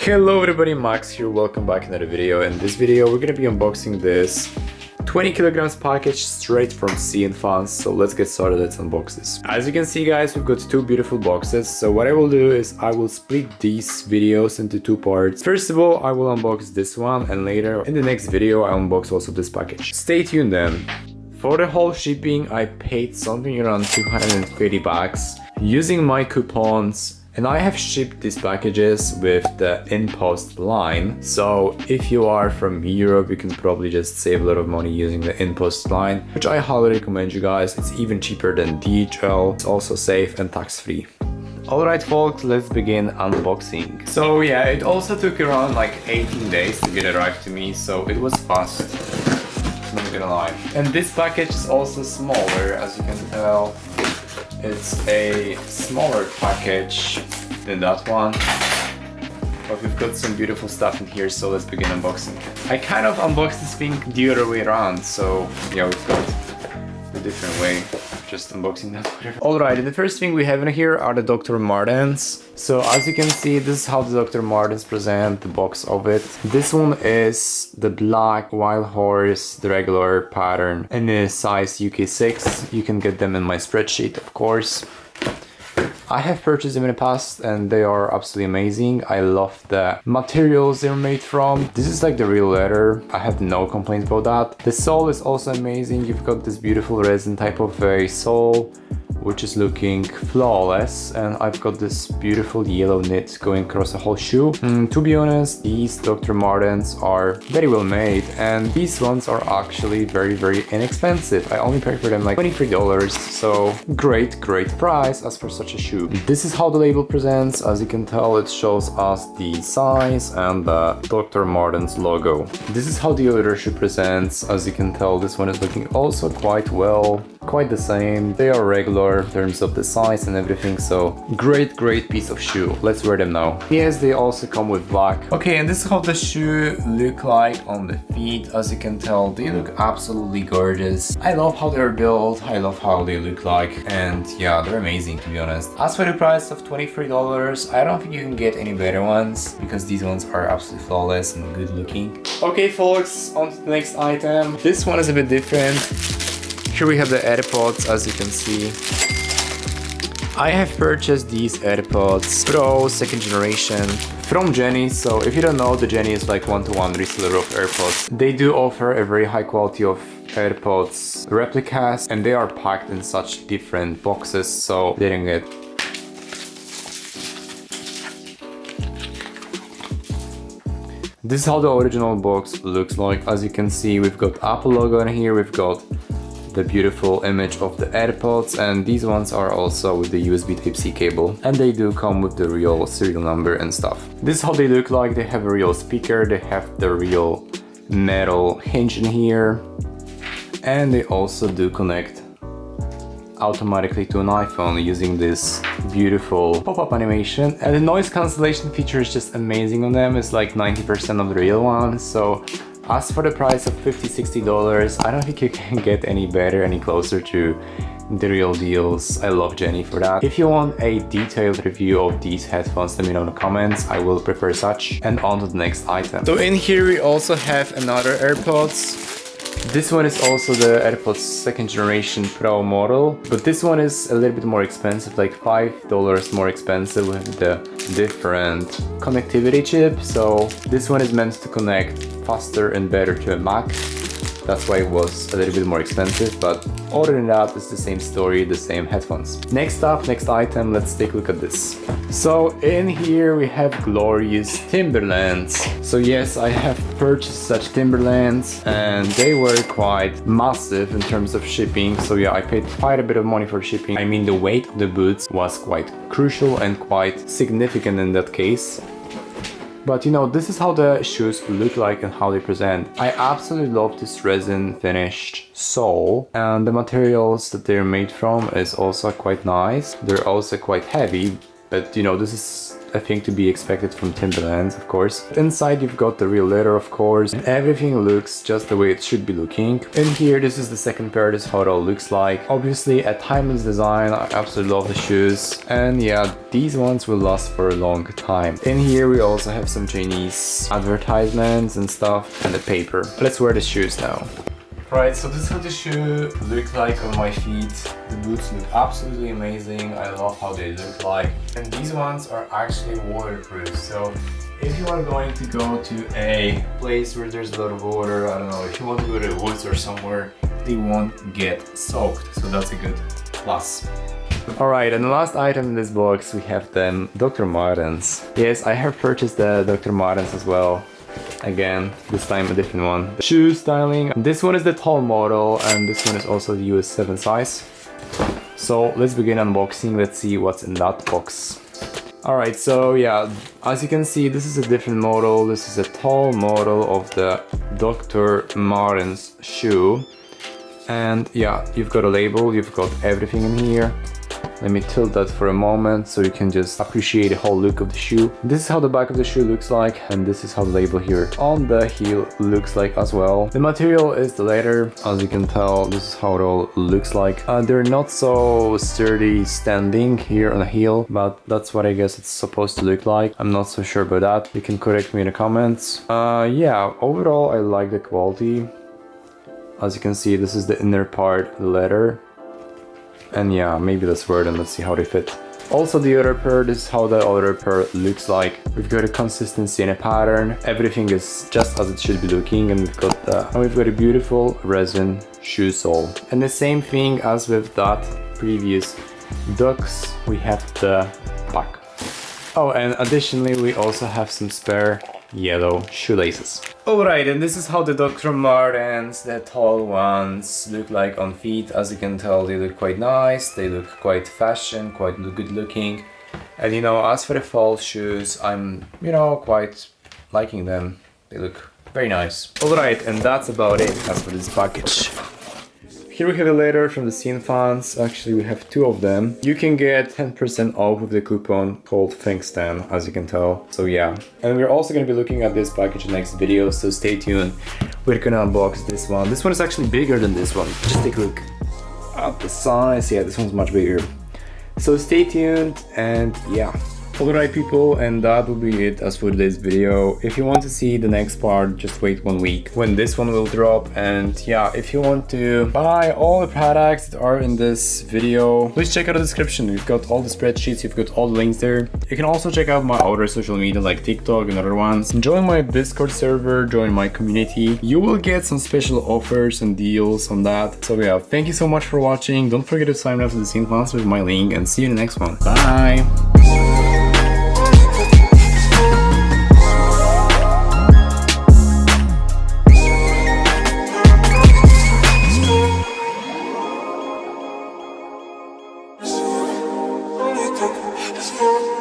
Hello everybody, Max here, welcome back to another video. In this video we're gonna be unboxing this 20 kilograms package straight from CNFans. So let's get started, let's unbox this. As you can see guys, we've got two beautiful boxes. So what I will do is I will split these videos into two parts. First of all, I will unbox this one, and later in the next video I'll unbox also this package. Stay tuned then. For the whole shipping I paid something around 250 bucks using my coupons. And I have shipped these packages with the in-post line. So if you are from Europe, you can probably just save a lot of money using the in-post line, which I highly recommend you guys. It's even cheaper than DHL. It's also safe and tax-free. Alright folks, let's begin unboxing. So yeah, it also took around like 18 days to get arrived to me, so it was fast. I'm not gonna lie. And this package is also smaller, as you can tell. It's a smaller package than that one, but we've got some beautiful stuff in here, so let's begin unboxing. I kind of unboxed this thing the other way around, so yeah, we've got a different way, just unboxing that. Alright, and the first thing we have in here are the Dr. Martens. So as you can see, this is how the Dr. Martens present, the box of it. This one is the black wild horse, the regular pattern, in the size UK 6. You can get them in my spreadsheet, of course. I have purchased them in the past and they are absolutely amazing. I love the materials they're made from. This is like the real leather. I have no complaints about that. The sole is also amazing. You've got this beautiful resin type of a sole, which is looking flawless, and I've got this beautiful yellow knit going across the whole shoe. To be honest, these Dr. Martens are very well made, and these ones are actually very inexpensive. I only paid for them like $23, so great price as for such a shoe. This is how the label presents. As you can tell, it shows us the size and the Dr. Martens logo. This is how the other shoe presents. As you can tell, this one is looking also quite well, quite the same. They are regular in terms of the size and everything, so great piece of shoe. Let's wear them now. Yes, they also come with black. Okay, and this is how the shoe look like on the feet. As you can tell, they look absolutely gorgeous. I love how they're built, I love how they look like, and yeah, they're amazing to be honest. As for the price of $23, I don't think you can get any better ones, because these ones are absolutely flawless and good looking. Okay folks, on to the next item. This one is a bit different. Here we have the AirPods, as you can see. I have purchased these AirPods Pro 2nd generation from Jenny. So if you don't know, the Jenny is like one-to-one reseller of AirPods. They do offer a very high quality of AirPods replicas, and they are packed in such different boxes, so they don't get This is how the original box looks like. As you can see, we've got Apple logo in here, we've got the beautiful image of the AirPods, and these ones are also with the USB Type-C cable, and they do come with the real serial number and stuff. This is how they look like. They have a real speaker, they have the real metal hinge in here, and they also do connect automatically to an iPhone using this beautiful pop-up animation. And the noise cancellation feature is just amazing on them. It's like 90% of the real one. So as for the price of $50–60, I don't think you can get any better, any closer to the real deals. I love Jenny for that. If you want a detailed review of these headphones, let me know in the comments. I will prepare such. And on to the next item. So in here we also have another AirPods. This one is also the AirPods 2nd generation Pro model, but this one is a little bit more expensive, like $5 more expensive with the different connectivity chip. So this one is meant to connect faster and better to a Mac. That's why it was a little bit more expensive, but other than that, it's the same story, the same headphones. Next up, next item, let's take a look at this. So in here we have glorious Timberlands. So yes, I have purchased such Timberlands, and they were quite massive in terms of shipping. So yeah, I paid quite a bit of money for shipping. I mean, the weight of the boots was quite crucial and quite significant in that case. But you know, this is how the shoes look like and how they present. I absolutely love this resin finished sole, and the materials that they're made from is also quite nice. They're also quite heavy, but you know, this is a thing to be expected from Timberland, of course. Inside you've got the real leather, of course, and everything looks just the way it should be looking. In here, this is the second pair, this is how it all looks like. Obviously a timeless design, I absolutely love the shoes, and yeah, these ones will last for a long time. In here we also have some Chinese advertisements and stuff, and the paper. Let's wear the shoes now. Right, so this is how the shoe look like on my feet. The boots look absolutely amazing. I love how they look like. And these ones are actually waterproof. So if you are going to go to a place where there's a lot of water, I don't know, if you want to go to the woods or somewhere, they won't get soaked. So that's a good plus. Alright, and the last item in this box, we have the Dr. Martens. Yes, I have purchased the Dr. Martens as well. Again, this time a different one. Shoe styling. This one is the tall model and this one is also the US 7 size. So let's begin unboxing. Let's see what's in that box. Alright, so yeah, as you can see, this is a different model. This is a tall model of the Dr. Martens shoe. And yeah, you've got a label, you've got everything in here. Let me tilt that for a moment so you can just appreciate the whole look of the shoe. This is how the back of the shoe looks like, and this is how the label here on the heel looks like as well. The material is the leather, as you can tell. This is how it all looks like. They're not so sturdy standing here on the heel, but that's what I guess it's supposed to look like. I'm not so sure about that. You can correct me in the comments. Yeah, overall I like the quality. As you can see, this is the inner part, the leather. And yeah, maybe let's wear them, let's see how they fit. Also the other pair, this is how the other pair looks like. We've got a consistency and a pattern. Everything is just as it should be looking, and we've got a beautiful resin shoe sole. And the same thing as with that previous ducks, we have the back. Oh, and additionally we also have some spare yellow shoelaces. Alright, and this is how the Dr. Martens, the tall ones, look like on feet. As you can tell, they look quite nice, they look quite fashion, quite good looking. And you know, as for the fall shoes, I'm, you know, quite liking them. They look very nice. Alright, and that's about it as for this package. Here we have a letter from the CNFans. Actually, we have two of them. You can get 10% off with the coupon called THANKS10, as you can tell. So yeah. And we're also going to be looking at this package in the next video, so stay tuned. We're going to unbox this one. This one is actually bigger than this one. Just take a look at the size. Yeah, this one's much bigger. So stay tuned, and yeah. Alright people, and that will be it as for today's video. If you want to see the next part, just wait 1 week when this one will drop. And yeah, if you want to buy all the products that are in this video, please check out the description. We've got all the spreadsheets, you've got all the links there. You can also check out my other social media like TikTok and other ones. Join my Discord server, join my community. You will get some special offers and deals on that. So yeah, thank you so much for watching. Don't forget to sign up to the CNFans with my link, and see you in the next one. Bye! It's more